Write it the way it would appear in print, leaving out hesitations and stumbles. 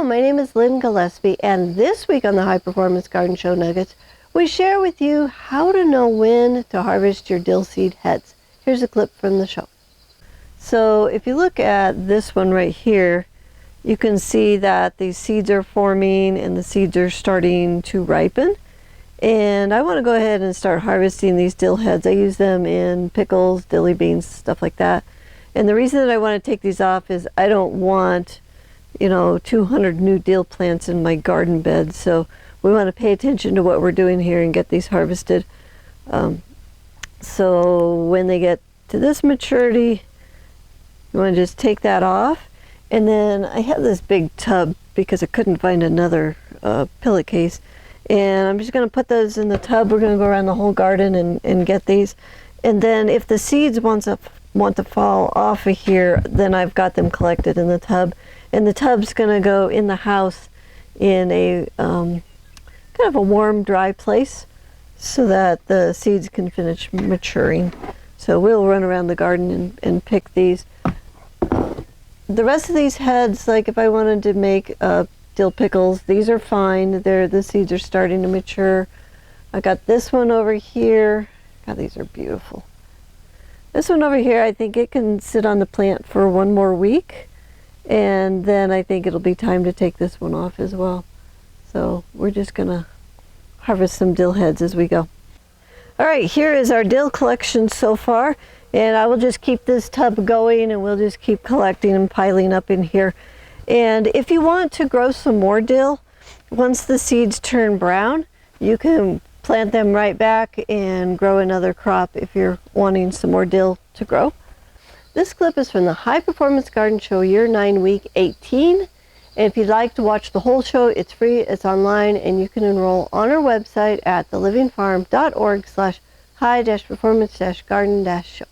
my name is Lynn Gillespie, and this week on the High Performance Garden Show Nuggets, we share with you how to know when to harvest your dill seed heads. Here's a clip from the show. So if you look at this one right here, you can see that these seeds are forming and the seeds are starting to ripen. And I want to go ahead and start harvesting these dill heads. I use them in pickles, dilly beans, stuff like that. And the reason that I want to take these off is I don't want 200 new dill plants in my garden bed. So we want to pay attention to what we're doing here and get these harvested. So when they get to this maturity, you want to just take that off. And then I have this big tub because I couldn't find another pillet case. And I'm just going to put those in the tub. We're going to go around the whole garden and get these. And then if the seeds want to fall off of here, then I've got them collected in the tub. And the tub's going to go in the house in a kind of a warm, dry place so that the seeds can finish maturing. So we'll run around the garden and pick these. The rest of these heads, like if I wanted to make dill pickles, these are fine. The seeds are starting to mature. I got this one over here. God, these are beautiful. This one over here, I think it can sit on the plant for one more week. And then I think it'll be time to take this one off as well. So we're just gonna harvest some dill heads as we go. All right, here is our dill collection so far. And I will just keep this tub going and we'll just keep collecting and piling up in here. And if you want to grow some more dill, once the seeds turn brown, you can plant them right back and grow another crop if you're wanting some more dill to grow. This clip is from the High Performance Garden Show Year 9, Week 18. And if you'd like to watch the whole show, it's free, it's online, and you can enroll on our website at thelivingfarm.org/high-performance-garden-show.